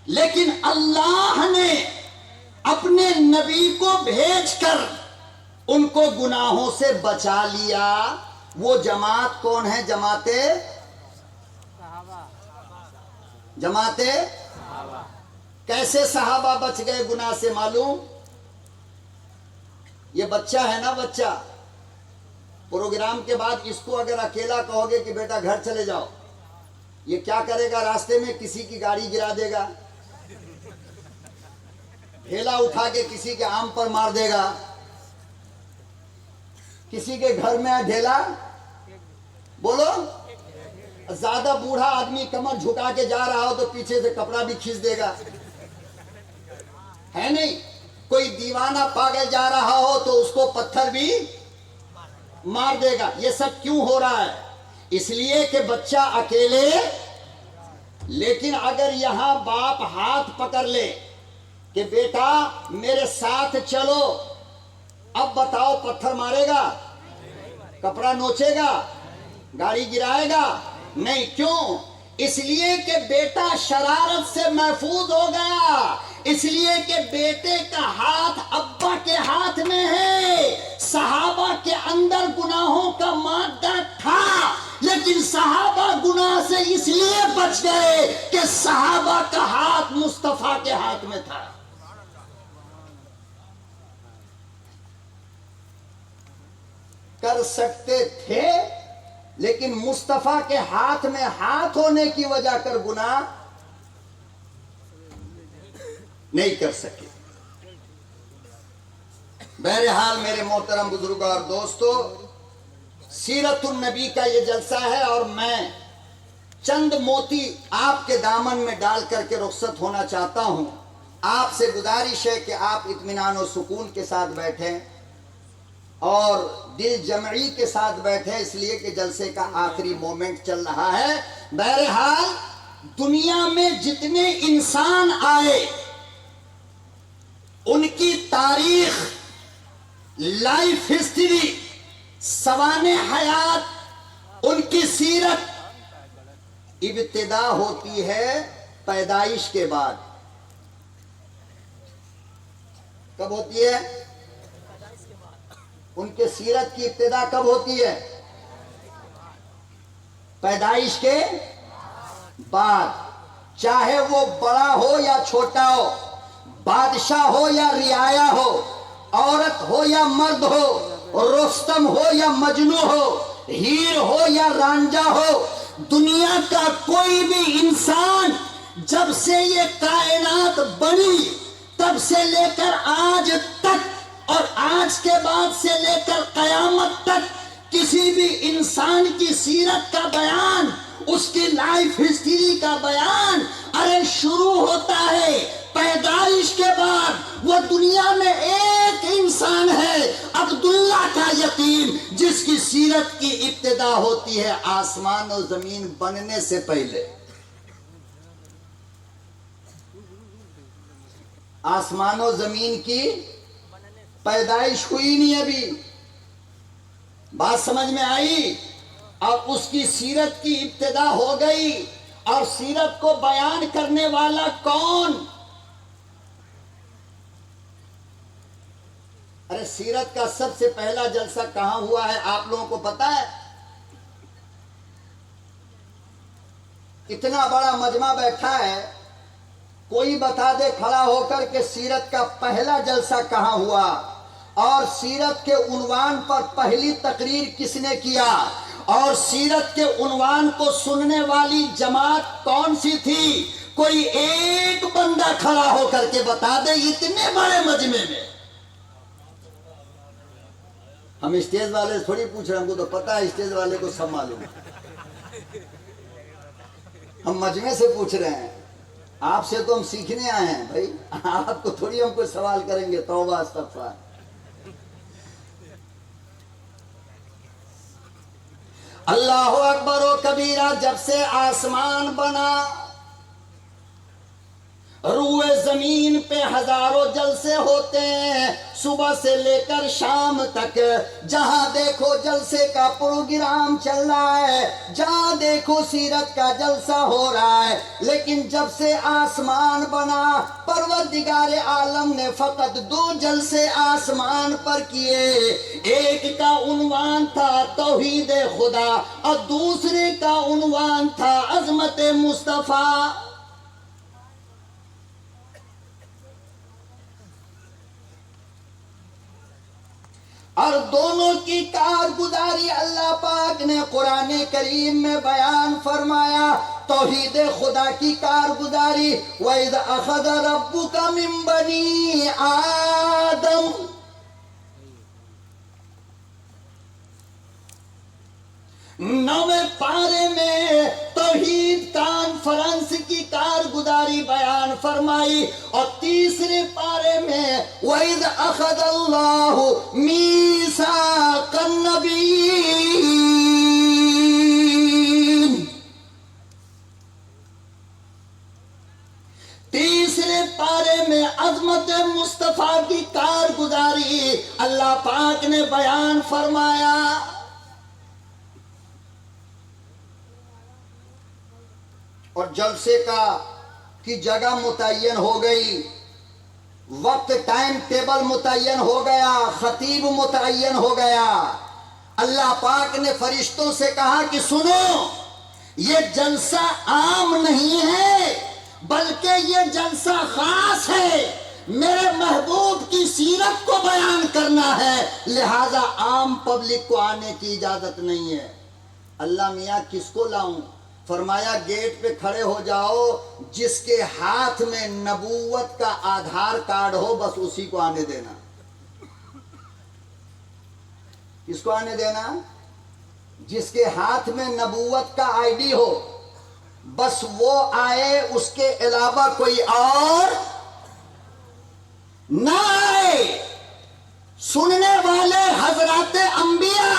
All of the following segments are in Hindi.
लेकिन अल्लाह ने अपने नबी को भेजकर उनको गुनाहों से बचा लिया। वो जमात कौन है? जमाते कैसे सहाबा बच गए गुनाह से मालूम? ये बच्चा है ना, बच्चा, प्रोग्राम के बाद इसको अगर अकेला कहोगे कि बेटा घर चले जाओ, ये क्या करेगा? रास्ते में किसी की गाड़ी गिरा देगा, ढेला उठा के किसी के आम पर मार देगा, किसी के घर में ढेला, बोलो, ज्यादा बूढ़ा आदमी कमर झुका के जा रहा हो तो पीछे से कपड़ा भी खींच देगा, है नहीं? कोई दीवाना पागल जा रहा हो तो उसको पत्थर भी मार देगा। ये सब क्यों हो रहा है? इसलिए कि बच्चा अकेले, लेकिन अगर यहां बाप हाथ पकड़ ले कि बेटा मेरे साथ चलो, अब बताओ पत्थर मारेगा, कपड़ा नोचेगा, गाड़ी गिराएगा? नहीं। क्यों? इसलिए कि बेटा शरारत से महफूज हो गया, इसलिए कि बेटे का हाथ अब्बा के हाथ में है। सहाबा के अंदर गुनाहों का मादा था, लेकिन सहाबा गुनाह से इसलिए बच गए कि सहाबा का हाथ मुस्तफा के हाथ में था। कर सकते थे, लेकिन मुस्तफा के हाथ में हाथ होने की वजह कर गुनाह नहीं कर सके। बहरहाल मेरे मोहतरम बुजुर्ग और दोस्तों, सीरतुन नबी का ये जलसा है और मैं चंद मोती आपके दामन में डाल करके रुखसत होना चाहता हूं। आपसे गुजारिश है कि आप इत्मीनान और सुकून के साथ बैठें और दिल जमई के साथ बैठे, इसलिए कि जलसे का आखिरी मोमेंट चल रहा है। बहरहाल दुनिया में जितने इंसान आए उनकी तारीख, लाइफ हिस्ट्री, सवाने हयात, उनकी सीरत इब्तिदा होती है पैदाइश के बाद। कब होती है? उनके सीरत की इब्तिदा कब होती है? पैदाइश के बाद। चाहे वो बड़ा हो या छोटा हो, बादशाह हो या रियाया हो, औरत हो या मर्द हो, रुस्तम हो या मजनू हो, हीर हो या रांझा हो, दुनिया का कोई भी इंसान जब से ये कायनात बनी तब से लेकर आज तक और आज के बाद से लेकर कयामत तक किसी भी इंसान की सीरत का बयान, उसकी लाइफ हिस्ट्री का बयान, अरे शुरू होता है पैदाइश के बाद। वो दुनिया में एक इंसान है, अब्दुल्ला का यतीम, जिसकी सीरत की इब्तिदा होती है आसमान और जमीन बनने से पहले। आसमान और जमीन की पैदाइश हुई नहीं अभी। बात समझ में आई? अब उसकी सीरत की इब्तिदा हो गई। और सीरत को बयान करने वाला कौन? अरे सीरत का सबसे पहला जलसा कहां हुआ है आप लोगों को पता है? इतना बड़ा मजमा बैठा है, कोई बता दे खड़ा होकर के सीरत का पहला जलसा कहां हुआ और सीरत के उन्वान पर पहली तकरीर किसने किया और सीरत के उन्वान को सुनने वाली जमात कौन सी थी? कोई एक बंदा खड़ा होकर के बता दे इतने बड़े मजमे में। हम स्टेज वाले थोड़ी पूछ रहे हैं, हमको तो पता है, स्टेज वाले को सब मालूम है। हम मजमे से पूछ रहे हैं, आपसे तो हम सीखने आए हैं भाई, आपको थोड़ी हम कोई सवाल करेंगे। तौबा अस्तगफार। अल्लाहु अकबर व कबीरा। जब से आसमान बना रूए जमीन पे हजारों जलसे होते हैं सुबह से लेकर शाम तक। जहां देखो जलसे का प्रोग्राम चल रहा है, जहां देखो सीरत का जलसा हो रहा है। लेकिन जब से आसमान बना, परवरदिगार आलम ने फकत 2 जलसे आसमान पर किए। एक का उन्वान था तौहीद खुदा और दूसरे का उन्वान था अजमत मुस्तफा। और दोनों की कारगुजारी अल्लाह पाक ने कुरान करीम में बयान फरमाया। तौहीद खुदा की कारगुजारी, वइज़ अख़ज़ रब्बुका मिन बनी आदम, नवे पारे में तौहीद कॉन्फ्रेंस की कारगुजारी बयान फरमाई। और तीसरे पारे में वइज़ अख़ज़ल्लाहु मीसाक़न नबिय्यीन, तीसरे पारे में अज़मत मुस्तफा की कारगुजारी अल्लाह पाक ने बयान फरमाया। और जलसे की जगह मुतय्यन हो गई, वक्त टाइम टेबल मुतय्यन हो गया, खतीब मुतय्यन हो गया। अल्लाह पाक ने फरिश्तों से कहा कि सुनो, ये जलसा आम नहीं है बल्कि ये जलसा खास है। मेरे महबूब की सीरत को बयान करना है, लिहाजा आम पब्लिक को आने की इजाजत नहीं है। अल्लाह मियाँ किसको लाऊं? फरमाया गेट पे खड़े हो जाओ, जिसके हाथ में नबूवत का आधार कार्ड हो बस उसी को आने देना। किसको आने देना? जिसके हाथ में नबूवत का आईडी हो बस वो आए, उसके अलावा कोई और ना आए। सुनने वाले हजराते अंबिया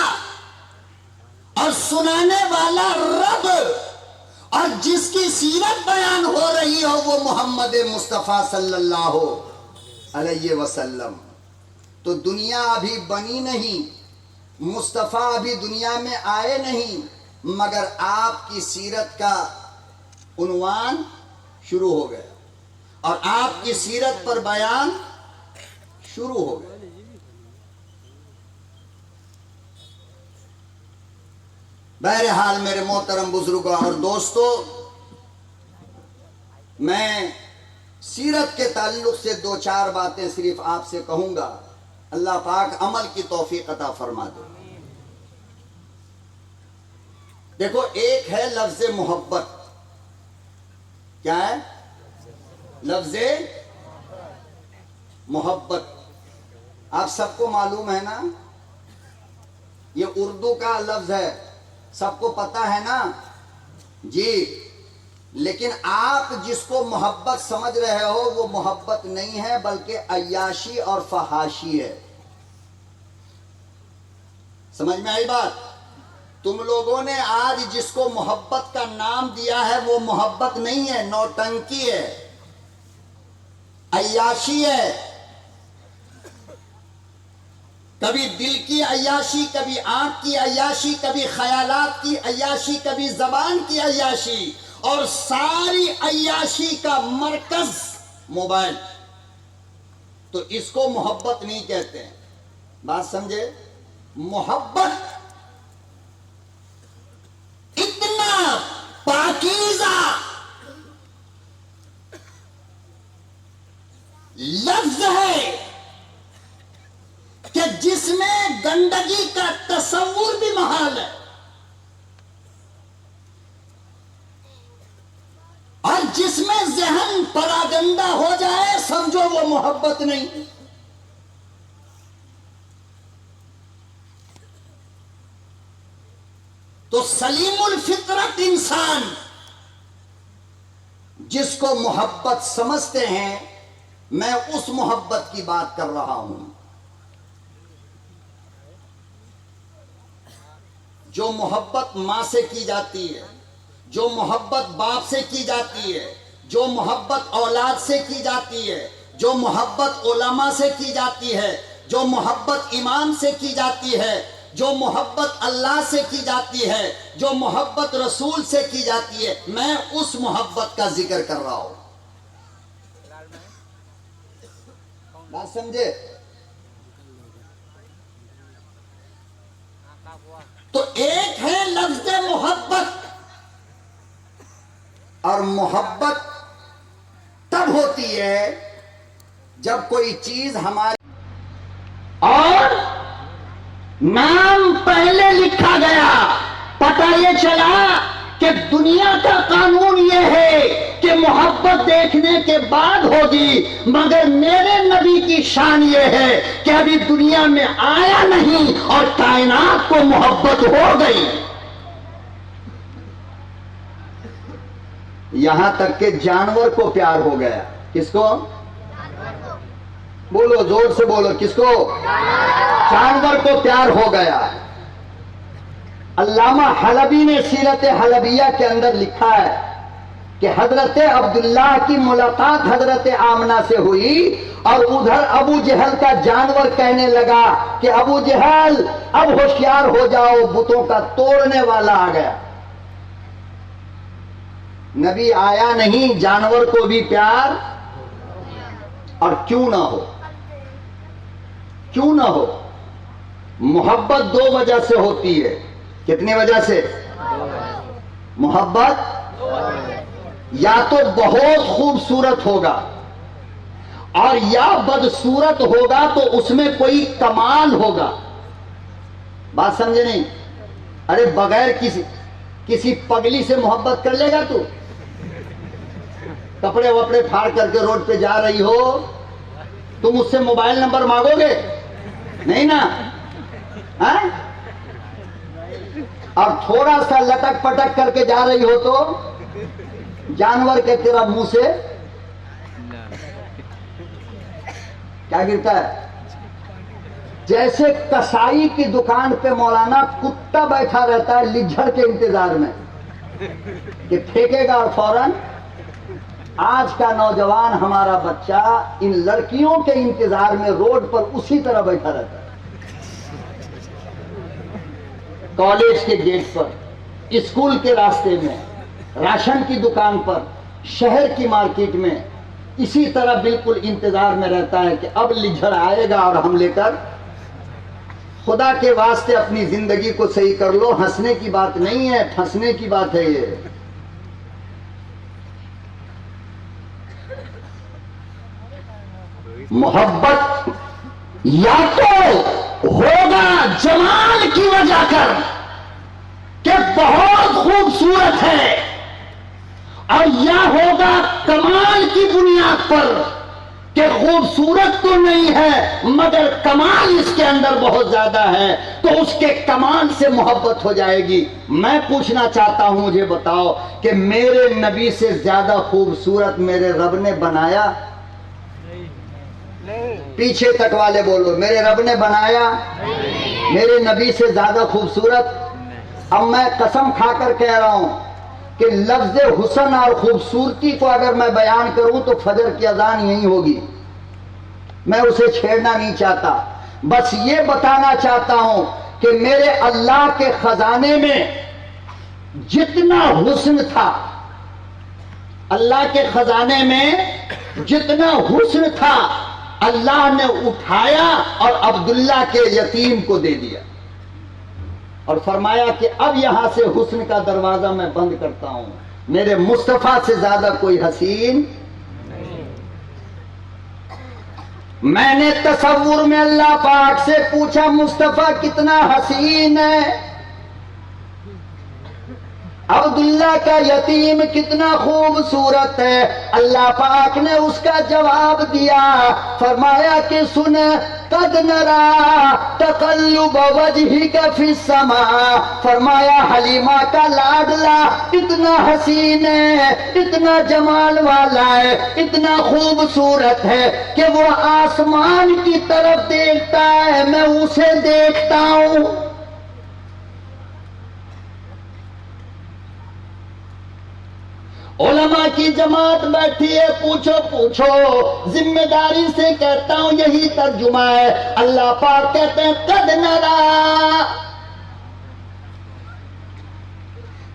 और सुनाने वाला रब, और जिसकी सीरत बयान हो रही हो वो मोहम्मद मुस्तफ़ा सल्लल्लाहु अलैहि वसल्लम। तो दुनिया अभी बनी नहीं, मुस्तफ़ा अभी दुनिया में आए नहीं, मगर आपकी सीरत का उन्वान शुरू हो गया और आपकी सीरत पर बयान शुरू हो गया। बहरहाल मेरे मोहतरम बुजुर्गों और दोस्तों, मैं सीरत के ताल्लुक से 2-4 बातें सिर्फ आपसे कहूंगा। अल्लाह पाक अमल की तौफीक अता फरमा दे। देखो, एक है लफ्ज़ मोहब्बत। क्या है? लफ्ज़ मोहब्बत। आप सबको मालूम है ना, ये उर्दू का लफ्ज़ है, सबको पता है ना जी। लेकिन आप जिसको मोहब्बत समझ रहे हो वो मोहब्बत नहीं है बल्कि अय्याशी और फहाशी है। समझ में आई बात? तुम लोगों ने आज जिसको मोहब्बत का नाम दिया है वो मोहब्बत नहीं है, नौटंकी है, अय्याशी है। कभी दिल की अय्याशी, कभी आंख की अय्याशी, कभी ख्यालात की अय्याशी, कभी जबान की अय्याशी, और सारी अय्याशी का मरकज मोबाइल। तो इसको मोहब्बत नहीं कहते हैं। बात समझे? मोहब्बत इतना पाकीज़ा लफ्ज है कि जिसमें गंदगी का तस्वुर भी महाल है, और जिसमें जहन परागंदा हो जाए समझो वो मोहब्बत नहीं। तो सलीमुल फितरत इंसान जिसको मोहब्बत समझते हैं, मैं उस मोहब्बत की बात कर रहा हूं जो मोहब्बत मां से की जाती है, जो मोहब्बत बाप से की जाती है, जो मोहब्बत औलाद से की जाती है, जो मोहब्बत उलमा से की जाती है, जो मोहब्बत ईमान से की जाती है, जो मोहब्बत अल्लाह से की जाती है, जो मोहब्बत रसूल से की जाती है, मैं उस मोहब्बत का जिक्र कर रहा हूं। बात समझे? तो एक है लफ्ज़ मोहब्बत, और मोहब्बत तब होती है जब कोई चीज हमारी और नाम पहले लिखा गया, पता ये चला कि दुनिया का कानून ये है कि मोहब्बत देखने के बाद होगी, मगर मेरे नबी की शान ये है कि अभी दुनिया में आया नहीं और कायनात को मोहब्बत हो गई। यहां तक के जानवर को प्यार हो गया। किसको? बोलो, जोर से बोलो, किसको? जानवर को प्यार हो गया। अल्लामा हलबी ने सीरत हलबिया के अंदर लिखा है कि हजरत अब्दुल्लाह की मुलाकात हजरत आमना से हुई और उधर अबू जहल का जानवर कहने लगा कि अबू जहल अब होशियार हो जाओ, बुतों का तोड़ने वाला आ गया। नबी आया नहीं, जानवर को भी प्यार, और क्यों ना हो, क्यों ना हो। मोहब्बत दो वजह से होती है। कितनी वजह से? मोहब्बत या तो बहुत खूबसूरत होगा और या बदसूरत होगा, तो उसमें कोई कमाल होगा। बात समझे नहीं? अरे बगैर किसी पगली से मोहब्बत कर लेगा तू? कपड़े वपड़े फाड़ करके रोड पे जा रही हो, तुम उससे मोबाइल नंबर मांगोगे? नहीं ना? है? और थोड़ा सा लटक पटक करके जा रही हो तो जानवर के तेरा मुंह से क्या गिरता है? जैसे कसाई की दुकान पे मौलाना कुत्ता बैठा रहता है लिज्जड़ के इंतजार में कि फेंकेगा और फौरन। आज का नौजवान, हमारा बच्चा इन लड़कियों के इंतजार में रोड पर उसी तरह बैठा रहता है। कॉलेज के गेट पर, स्कूल के रास्ते में, राशन की दुकान पर, शहर की मार्केट में, इसी तरह बिल्कुल इंतजार में रहता है कि अब लिज्जड़ आएगा और हम लेकर। खुदा के वास्ते अपनी जिंदगी को सही कर लो। हंसने की बात नहीं है, फंसने की बात है ये। मोहब्बत या तो होगा जमाल की वजह कर कि बहुत खूबसूरत है, और या होगा कमाल की बुनियाद पर कि खूबसूरत तो नहीं है मगर कमाल इसके अंदर बहुत ज्यादा है, तो उसके कमाल से मोहब्बत हो जाएगी। मैं पूछना चाहता हूं, मुझे बताओ कि मेरे नबी से ज्यादा खूबसूरत मेरे रब ने बनाया? पीछे तक वाले बोलो, मेरे रब ने बनाया? मेरे नबी से ज्यादा खूबसूरत? अब मैं कसम खाकर कह रहा हूं कि लफ्ज हुस्न और खूबसूरती को अगर मैं बयान करूं तो फजर की अजान यही होगी। मैं उसे छेड़ना नहीं चाहता, बस ये बताना चाहता हूं कि मेरे अल्लाह के खजाने में जितना हुस्न था, अल्लाह के खजाने में जितना हुस्न था, अल्लाह ने उठाया और अब्दुल्ला के यतीम को दे दिया और फरमाया कि अब यहां से हुस्न का दरवाजा मैं बंद करता हूं। मेरे मुस्तफा से ज्यादा कोई हसीन नहीं। मैंने तसव्वुर में अल्लाह पाक से पूछा, मुस्तफा कितना हसीन है, अब्दुल्ला का यतीम कितना खूबसूरत है। अल्लाह पाक ने उसका जवाब दिया, फरमाया कि सुन, कद नरा तकल्लुब वजहिका फिस समा, फरमाया हलीमा का लाडला इतना हसीन है, इतना जमाल वाला है, इतना खूबसूरत है कि वो आसमान की तरफ देखता है, मैं उसे देखता हूं। उलमा की जमात बैठी है, पूछो पूछो, जिम्मेदारी से कहता हूं यही तर्जुमा है। अल्लाह पाक कहते हैं कद नरा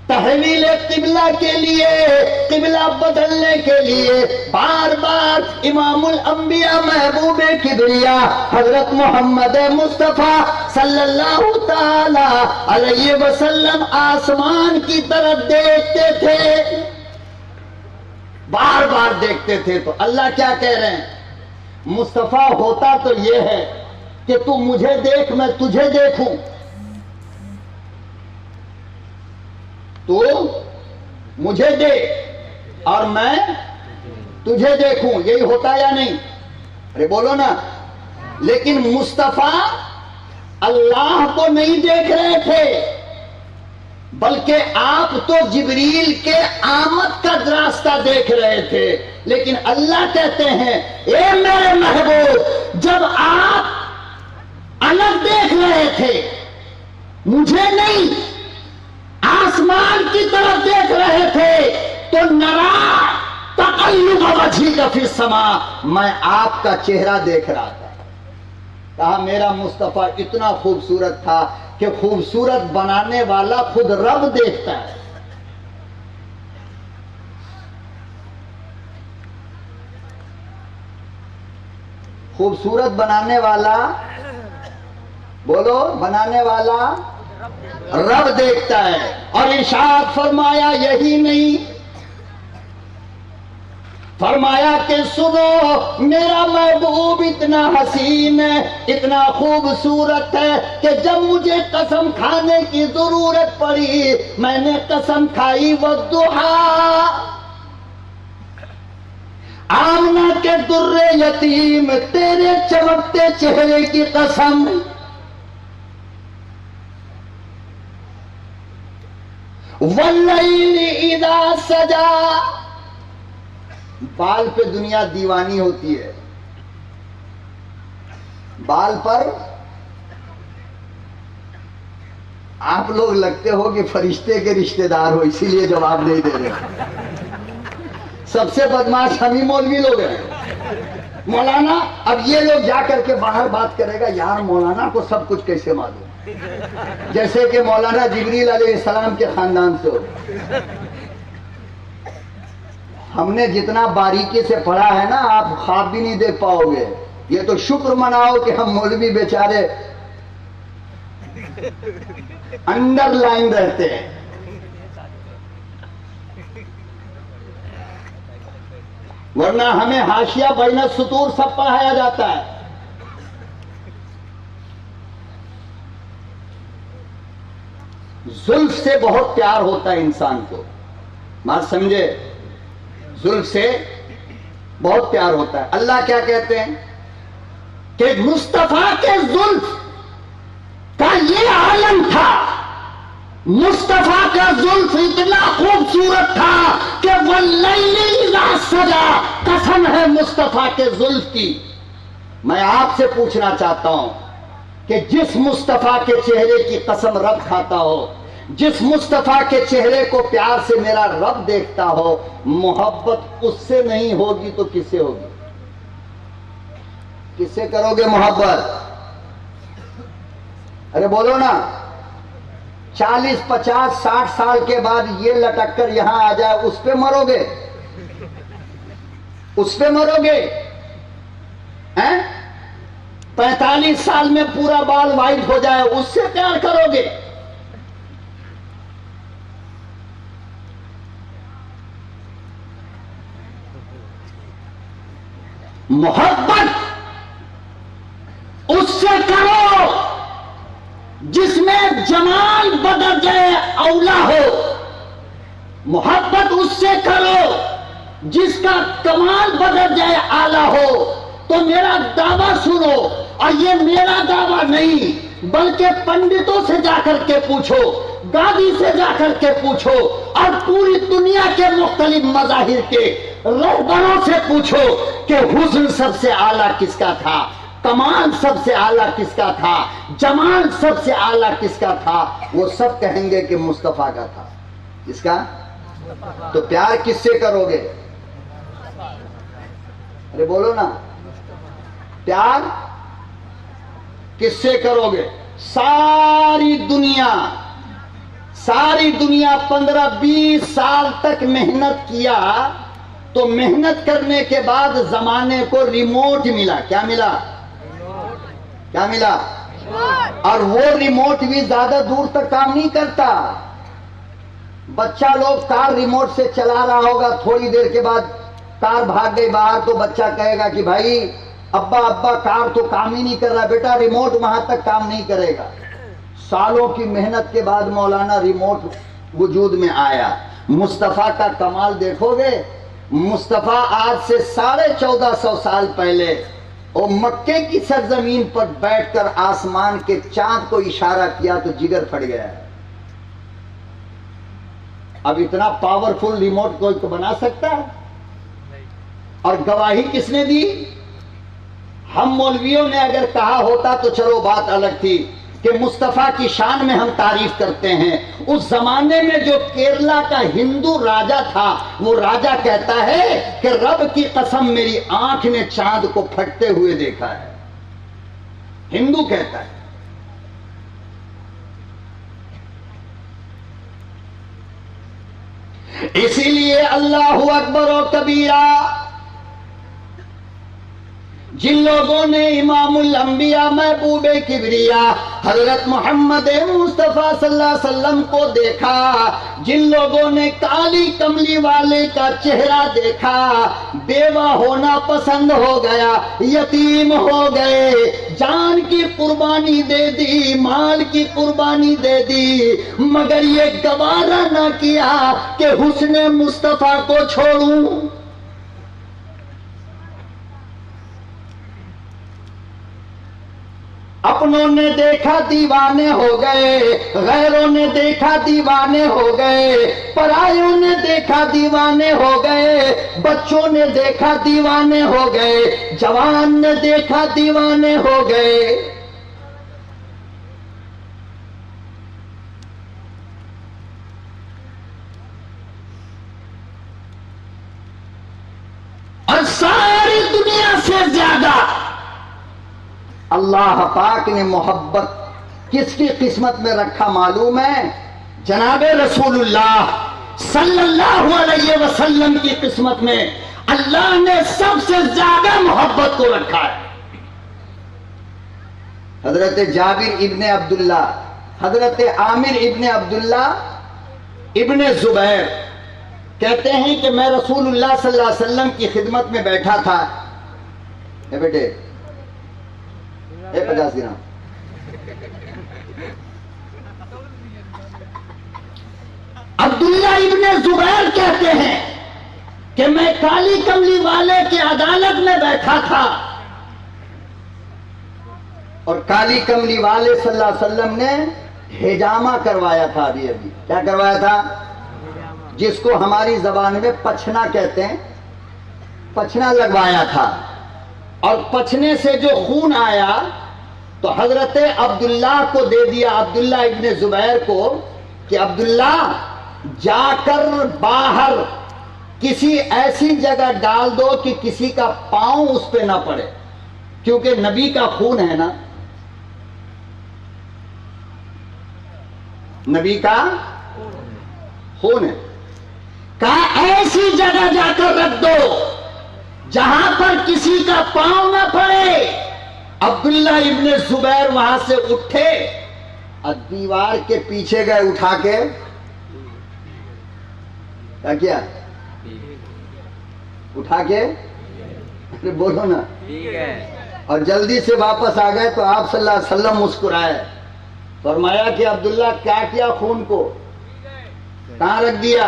तहवील किबला के लिए, किबला बदलने के लिए बार बार इमामुल अंबिया महबूबे किबरिया हजरत मोहम्मद मुस्तफा सल्लल्लाहु ताला अलैहि वसल्लम आसमान की तरफ देखते थे, बार बार देखते थे। तो अल्लाह क्या कह रहे हैं, मुस्तफा होता तो ये है कि तू मुझे देख मैं तुझे देखूं, तू मुझे देख और मैं तुझे देखूं, यही होता या नहीं? अरे बोलो ना। लेकिन मुस्तफा अल्लाह को नहीं देख रहे थे, बल्कि आप तो जिब्रील के आमद का रास्ता देख रहे थे। लेकिन अल्लाह कहते हैं ए मेरे महबूब, जब आप अलग देख रहे थे, मुझे नहीं आसमान की तरफ देख रहे थे, तो नरा तक़ल्लुब वजहिका फी समा, मैं आपका चेहरा देख रहा था। कहा मेरा मुस्तफा इतना खूबसूरत था कि खूबसूरत बनाने वाला खुद रब देखता है। खूबसूरत बनाने वाला, बोलो, बनाने वाला रब देखता है। और इरशाद फरमाया यही नहीं, फरमाया कि सुनो मेरा महबूब इतना हसीन है, इतना खूबसूरत है कि जब मुझे कसम खाने की जरूरत पड़ी मैंने कसम खाई वद्दुहा, आमना के दुर्रे यतीम तेरे चमकते चेहरे की कसम, वल्लैली इज़ा सजा। बाल पे दुनिया दीवानी होती है, बाल पर आप लोग लगते हो कि फरिश्ते के रिश्तेदार हो, इसीलिए जवाब नहीं दे रहे। सबसे बदमाश हम ही मौलवी लोग हैं। मौलाना, अब ये लोग जा करके बाहर बात करेगा, यार मौलाना को सब कुछ कैसे मालूम, जैसे कि मौलाना जिब्रील अलैहिस्सलाम के खानदान से हो। हमने जितना बारीकी से पढ़ा है ना, आप ख्वाब भी नहीं देख पाओगे। ये तो शुक्र मनाओ कि हम मौलवी बेचारे अंडरलाइन रहते हैं। वरना हमें हाशिया बैन सुतूर सब पढ़ाया जाता है। जुल्फ से बहुत प्यार होता है इंसान को, बात समझे? जुल्फ से बहुत प्यार होता है। अल्लाह क्या कहते हैं कि मुस्तफा के जुल्फ का ये आलम था, मुस्तफा का जुल्फ इतना खूबसूरत था कि वल्लैली इज़ा सजा, कसम है मुस्तफा के जुल्फ की। मैं आपसे पूछना चाहता हूं कि जिस मुस्तफा के चेहरे की कसम रब खाता हो, जिस मुस्तफा के चेहरे को प्यार से मेरा रब देखता हो, मोहब्बत उससे नहीं होगी तो किससे होगी? किससे करोगे मोहब्बत? अरे बोलो ना। 40, 50, 60 साल के बाद ये लटक कर यहां आ जाए, उस पे मरोगे? उस पे मरोगे? हैं? 45 साल में पूरा बाल वाइट हो जाए, उससे प्यार करोगे? मोहब्बत उससे करो जिसमें जमाल बदल जाए औला हो, मोहब्बत उससे करो जिसका कमाल बदल जाए आला हो। तो मेरा दावा सुनो, और ये मेरा दावा नहीं बल्कि पंडितों से जाकर के पूछो, गादी से जाकर के पूछो, और पूरी दुनिया के मुख्तलिफ मज़ाहिर के रहबरों से पूछो कि हुस्न सबसे आला किसका था, कमाल सबसे आला किसका था, जमाल सबसे आला किसका था। वो सब कहेंगे कि मुस्तफा का था। किसका? तो प्यार किससे करोगे? अरे बोलो ना, प्यार किससे करोगे? सारी दुनिया 15-20 साल तक मेहनत किया, तो मेहनत करने के बाद जमाने को रिमोट मिला। क्या मिला? क्या मिला? और वो रिमोट भी ज्यादा दूर तक काम नहीं करता। बच्चा लोग कार रिमोट से चला रहा होगा, थोड़ी देर के बाद कार भाग गई बाहर, तो बच्चा कहेगा कि भाई अब्बा अब्बा कार तो काम ही नहीं कर रहा। बेटा रिमोट वहां तक काम नहीं करेगा। सालों की मेहनत के बाद मौलाना रिमोट वजूद में आया। मुस्तफा का कमाल देखोगे। मुस्तफा आज से 1450 साल पहले वो मक्के की सरजमीन पर बैठकर आसमान के चांद को इशारा किया तो जिगर फट गया। अब इतना पावरफुल रिमोट कोई तो बना सकता है? और गवाही किसने दी? हम मौलवियों ने अगर कहा होता तो चलो बात अलग थी कि मुस्तफा की शान में हम तारीफ करते हैं। उस जमाने में जो केरला का हिंदू राजा था, वो राजा कहता है कि रब की कसम मेरी आंख ने चांद को फटते हुए देखा है। हिंदू कहता है। इसीलिए अल्लाहु अकबर व कबीरा, जिन लोगों ने इमामुल अंबिया महबूबे किबरिया हजरत मोहम्मद मुस्तफा सल्लल्लाहु अलैहि वसल्लम को देखा, जिन लोगों ने काली कमली वाले का चेहरा देखा, बेवा होना पसंद हो गया, यतीम हो गए, जान की कुर्बानी दे दी, माल की कुर्बानी दे दी, मगर ये गवारा ना किया कि हुस्न मुस्तफा को छोड़ूं। अपनों ने देखा दीवाने हो गए, गैरों ने देखा दीवाने हो गए, परायों ने देखा दीवाने हो गए, बच्चों ने देखा दीवाने हो गए, जवान ने देखा दीवाने हो गए। और सारी दुनिया से ज्यादा अल्लाह पाक ने मोहब्बत किसकी किस्मत में रखा मालूम है? जनाबे रसूलुल्लाह सल्लल्लाहु अलैहि वसल्लम की किस्मत में अल्लाह ने सबसे ज्यादा मोहब्बत को रखा है। हजरत जाबिर इब्ने अब्दुल्ला, हजरत आमिर इब्ने अब्दुल्ला इब्ने जुबैर कहते हैं कि मैं रसूलुल्लाह सल्लल्लाहु अलैहि वसल्लम की खिदमत में बैठा था। बेटे 50 दिना। अब्दुल्ला इब्ने जुबैर कहते हैं कि मैं काली कमली वाले की अदालत में बैठा था और काली कमली वाले सल्लल्लाहु अलैहि वसल्लम ने हिजामा करवाया था। अभी क्या करवाया था? जिसको हमारी जबान में पछना कहते हैं, पछना लगवाया था। और पछने से जो खून आया तो हजरत अब्दुल्ला को दे दिया, अब्दुल्ला इब्ने जुबैर को, कि अब्दुल्ला जाकर बाहर किसी ऐसी जगह डाल दो कि किसी का पांव उस पे ना पड़े, क्योंकि नबी का खून है ना, नबी का खून है। कहा ऐसी जगह जाकर रख दो जहां पर किसी का पांव ना पड़े। अब्दुल्ला इब्ने जुबैर वहां से उठे और दीवार के पीछे गए, उठा के क्या किया? उठा के, अरे बोलो ना, ठीक है। और जल्दी से वापस आ गए तो आप सल्लल्लाहु अलैहि वसल्लम मुस्कुराए, फरमाया कि अब्दुल्ला क्या किया? खून को कहां रख दिया?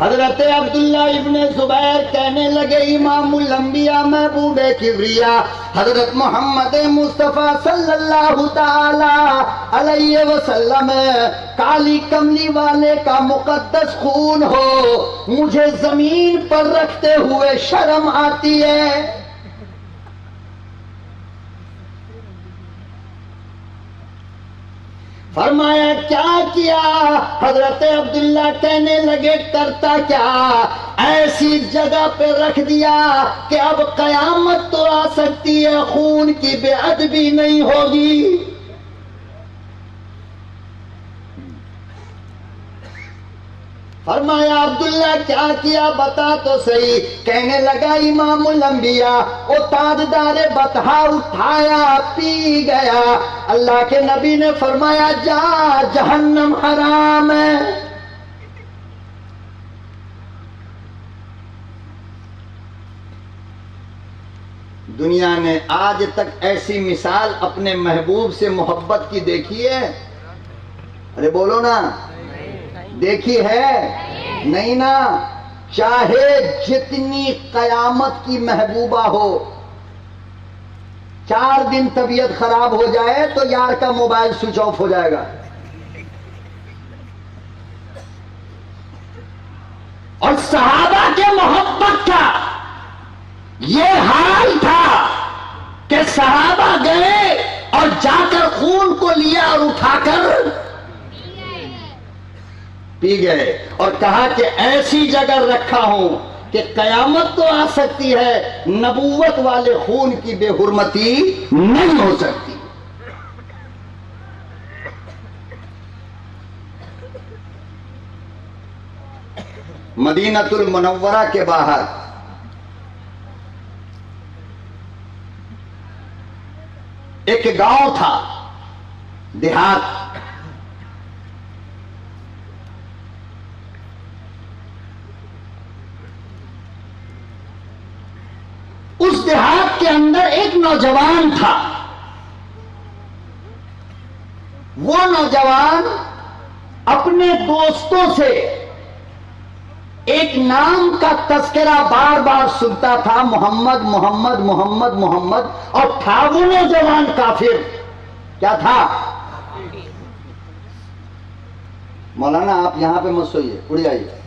हजरत अब्दुल्ला इब्ने जुबैर कहने लगे, इमामुल अंबिया महबूबे किबरिया हजरत मोहम्मद मुस्तफा सल्लल्लाहु ताला अलैहि वसल्लम काली कमली वाले का मुकद्दस खून हो, मुझे जमीन पर रखते हुए शर्म आती है। फरमाया क्या किया? हजरत अब्दुल्ला कहने लगे करता क्या, ऐसी जगह पे रख दिया कि अब कयामत तो आ सकती है, खून की बेअदबी नहीं होगी। फरमाया अब्दुल्ला क्या किया बता तो सही। कहने लगा इमामुल अंबिया, वो ताजदार बतहा उठाया पी गया। अल्लाह के नबी ने फरमाया जा, जहन्नम हराम है। दुनिया ने आज तक ऐसी मिसाल अपने महबूब से मोहब्बत की देखी है? अरे बोलो ना, देखी है? नहीं ना। चाहे जितनी कयामत की महबूबा हो, 4 दिन तबीयत खराब हो जाए तो यार का मोबाइल स्विच ऑफ हो जाएगा। और सहाबा के मोहब्बत का ये हाल था कि सहाबा गए और जाकर खून को लिया और उठाकर पी गए और कहा कि ऐसी जगह रखा हूं कि कयामत तो आ सकती है, नबूवत वाले खून की बेहुरमती नहीं हो सकती। मदीनतुल मुनव्वरा के बाहर एक गांव था, देहात। उस देहात के अंदर एक नौजवान था। वो नौजवान अपने दोस्तों से एक नाम का तस्करा बार बार सुनता था, मोहम्मद मोहम्मद मोहम्मद मोहम्मद। और था वो नौजवान काफिर। क्या था? मौलाना आप यहां पे मत सोइए, उड़ जाइए,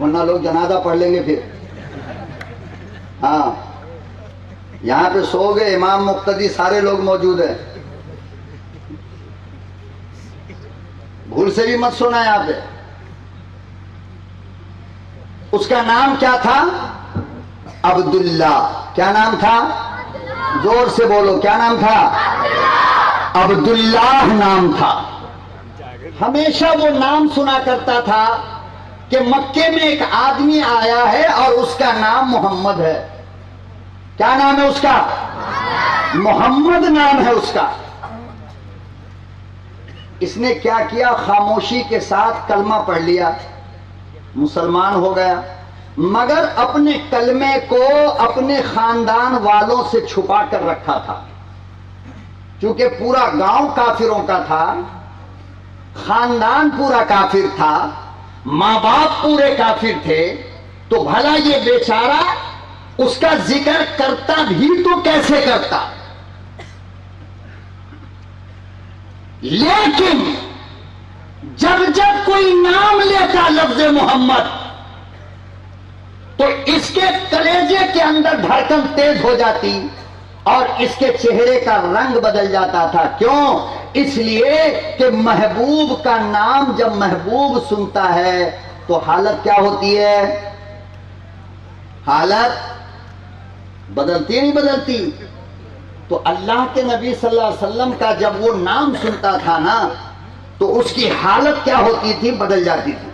वरना लोग जनाजा पढ़ लेंगे फिर। हाँ, यहां पे सो गए, इमाम मुक्तदी सारे लोग मौजूद हैं, भूल से भी मत सोना यहां पे। उसका नाम क्या था? अब्दुल्ला। क्या नाम था? जोर से बोलो, क्या नाम था? अब्दुल्लाह नाम था। हमेशा वो नाम सुना करता था कि मक्के में एक आदमी आया है और उसका नाम मोहम्मद है। क्या नाम है उसका? मोहम्मद नाम है उसका। इसने क्या किया? खामोशी के साथ कलमा पढ़ लिया, मुसलमान हो गया, मगर अपने कलमे को अपने खानदान वालों से छुपा कर रखा था। क्योंकि पूरा गांव काफिरों का था, खानदान पूरा काफिर था, मां बाप पूरे काफिर थे, तो भला ये बेचारा उसका जिक्र करता भी तो कैसे करता। लेकिन जब जब कोई नाम लेता लफ्ज मोहम्मद, तो इसके कलेजे के अंदर धड़कन तेज हो जाती और इसके चेहरे का रंग बदल जाता था। क्यों? इसलिए कि महबूब का नाम जब महबूब सुनता है तो हालत क्या होती है? हालत बदलती नहीं बदलती? तो अल्लाह के नबी सल्लल्लाहु अलैहि वसल्लम का जब वो नाम सुनता था ना, तो उसकी हालत क्या होती थी? बदल जाती थी।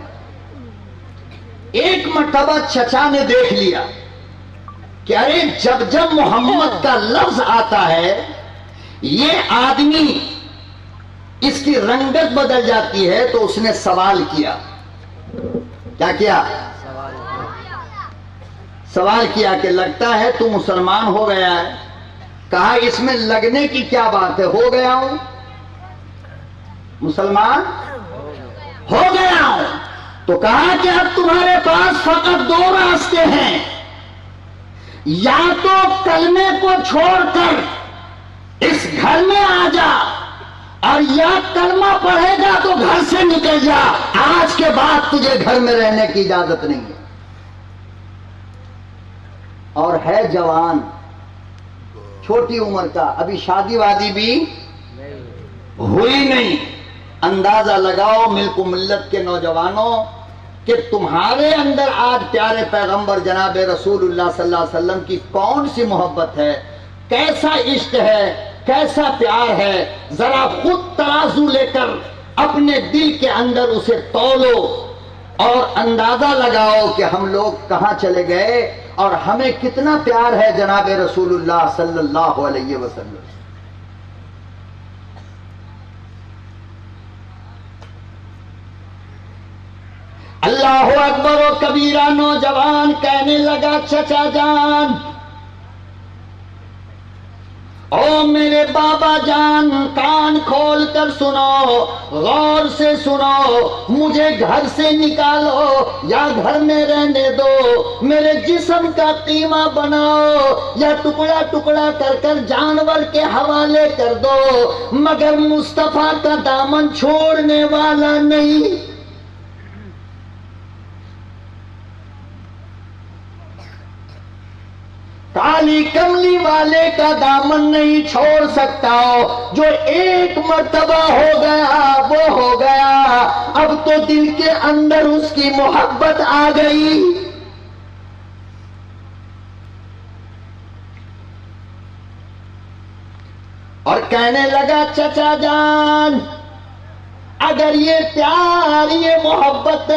एक मर्तबा चचा ने देख लिया कि अरे जब जब मोहम्मद का लफ्ज आता है, ये आदमी, इसकी रंगत बदल जाती है। तो उसने सवाल किया। क्या किया? सवाल किया कि लगता है तू मुसलमान हो गया है। कहा इसमें लगने की क्या बात है, हो गया हूं, मुसलमान हो गया हूं। तो कहा कि अब तुम्हारे पास फकत 2 रास्ते हैं, या तो कलमे को छोड़कर इस घर में आ जा, और या कलमा पढ़ेगा तो घर से निकल जा। आज के बाद तुझे घर में रहने की इजाजत नहीं है। और है जवान, छोटी उम्र का, अभी शादी वादी भी हुई नहीं, अंदाजा लगाओ मिल्क मिल्लत के नौजवानों कि तुम्हारे अंदर आज प्यारे पैगंबर जनाब रसूलुल्लाह सल्लल्लाहु अलैहि वसल्लम की कौन सी मोहब्बत है, कैसा इश्क है, कैसा प्यार है। जरा खुद तराजू लेकर अपने दिल के अंदर उसे तौलो और अंदाजा लगाओ कि हम लोग कहां चले गए और हमें कितना प्यार है जनाब रसूलुल्लाह सल्लल्लाहु अलैहि वसल्लम। अल्लाहु अकबर और कबीरा नौजवान कहने लगा चचा जान, ओ मेरे बाबा जान, कान खोल कर सुनो, गौर से सुनो, मुझे घर से निकालो या घर में रहने दो, मेरे जिस्म का कीमा बनाओ या टुकड़ा टुकड़ा कर कर जानवर के हवाले कर दो, मगर मुस्तफा का दामन छोड़ने वाला नहीं। काली कमली वाले का दामन नहीं छोड़ सकता हो। जो एक मर्तबा हो गया वो हो गया, अब तो दिल के अंदर उसकी मोहब्बत आ गई। और कहने लगा चचा जान, अगर ये प्यार ये मोहब्बत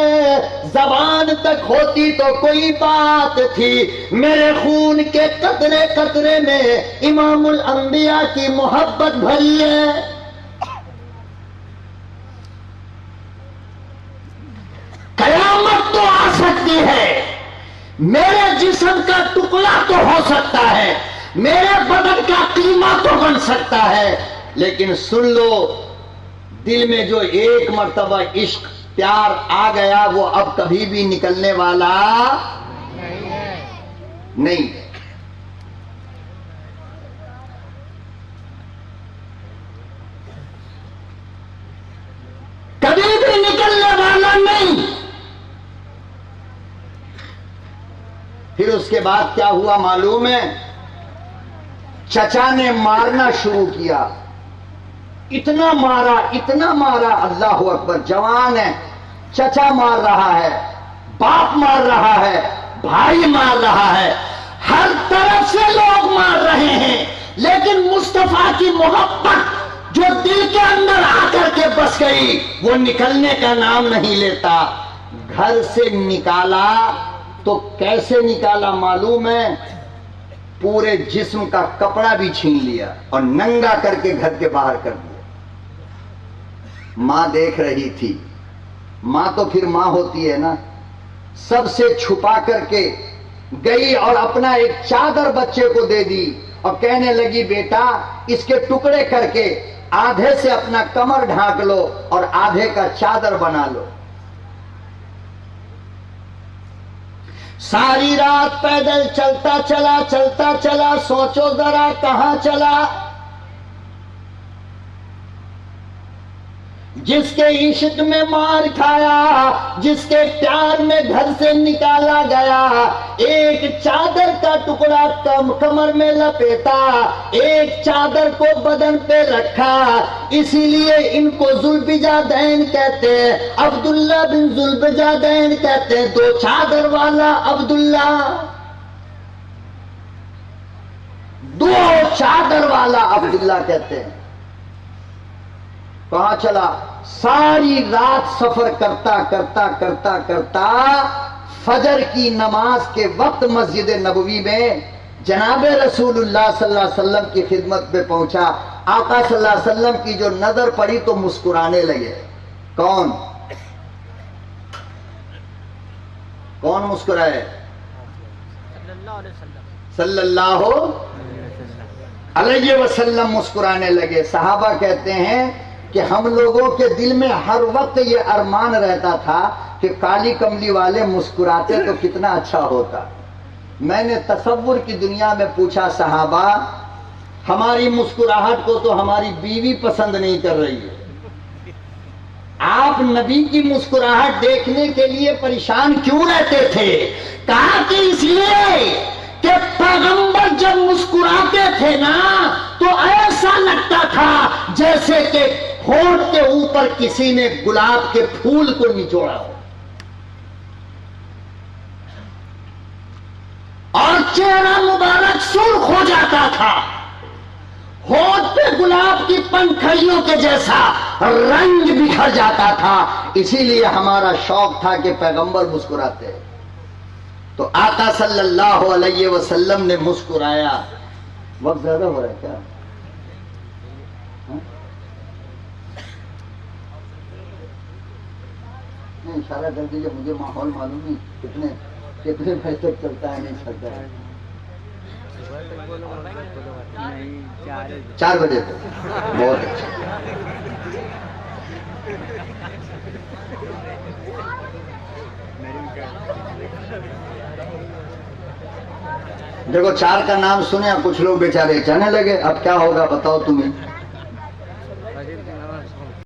जबान तक होती तो कोई बात थी, मेरे खून के कतरे कतरे में इमामुल अंबिया की मोहब्बत भरी है। कयामत तो आ सकती है, मेरे जिस्म का टुकड़ा तो हो सकता है, मेरे बदन का कीमा तो बन सकता है, लेकिन सुन लो, दिल में जो एक मर्तबा इश्क प्यार आ गया वो अब कभी भी निकलने वाला नहीं है। कभी भी निकलने वाला नहीं। फिर उसके बाद क्या हुआ मालूम है? चचा ने मारना शुरू किया, इतना मारा, अल्लाह अकबर। जवान है, चचा मार रहा है, बाप मार रहा है, भाई मार रहा है, हर तरफ से लोग मार रहे हैं, लेकिन मुस्तफा की मोहब्बत जो दिल के अंदर आकर के बस गई वो निकलने का नाम नहीं लेता। घर से निकाला तो कैसे निकाला मालूम है? पूरे जिस्म का कपड़ा भी छीन लिया और नंगा करके घर के बाहर कर दिया। मां देख रही थी, मां तो फिर मां होती है ना, सबसे छुपा करके गई और अपना एक चादर बच्चे को दे दी और कहने लगी, बेटा इसके टुकड़े करके आधे से अपना कमर ढांक लो और आधे का चादर बना लो। सारी रात पैदल चलता चला, सोचो जरा कहां चला। जिसके इश्क में मार खाया, जिसके प्यार में घर से निकाला गया, एक चादर का टुकड़ा कमर में लपेटा, एक चादर को बदन पे रखा। इसीलिए इनको जुल्बिजादैन कहते हैं, अब्दुल्ला बिन जुल्बिजादैन कहते हैं, दो चादर वाला अब्दुल्ला, दो चादर वाला अब्दुल्ला कहते हैं। कहां चला? सारी रात सफर करता फजर की नमाज के वक्त मस्जिद नबवी में जनाब रसूलुल्लाह सल्लल्लाहु अलैहि वसल्लम की खिदमत में पहुंचा। आका सल्लल्लाहु अलैहि वसल्लम की जो नजर पड़ी तो मुस्कुराने लगे। कौन मुस्कुराए? सल्लल्लाहु अलैहि वसल्लम मुस्कुराने लगे। सहाबा कहते हैं कि हम लोगों के दिल में हर वक्त ये अरमान रहता था कि काली कमली वाले मुस्कुराते तो कितना अच्छा होता। मैंने तसव्वुर की दुनिया में पूछा, सहाबा हमारी मुस्कुराहट को तो हमारी बीवी पसंद नहीं कर रही है, आप नबी की मुस्कुराहट देखने के लिए परेशान क्यों रहते थे? कहा कि इसलिए कि पैगंबर जब मुस्कुराते थे ना तो ऐसा लगता था जैसे कि होंठ के ऊपर किसी ने गुलाब के फूल को निचोड़ा हो और चेहरा मुबारक सुर्ख हो जाता था, होंठ पे गुलाब की पंखड़ियों के जैसा रंग बिखर जाता था। इसीलिए हमारा शौक था कि पैगंबर मुस्कुराते, तो आका सल्लल्लाहु अलैहि वसल्लम ने मुस्कुराया। वक्त ज्यादा हो रहा है क्या? नहीं, इशारा कर दीजिए, मुझे माहौल मालूम नहीं कितने कितने बजे तक चलता है, नहीं चलता है। 4 बजे तक। बहुत अच्छा। देखो 4 का नाम सुने, कुछ लोग बेचारे जाने लगे, अब क्या होगा बताओ तुम्हें।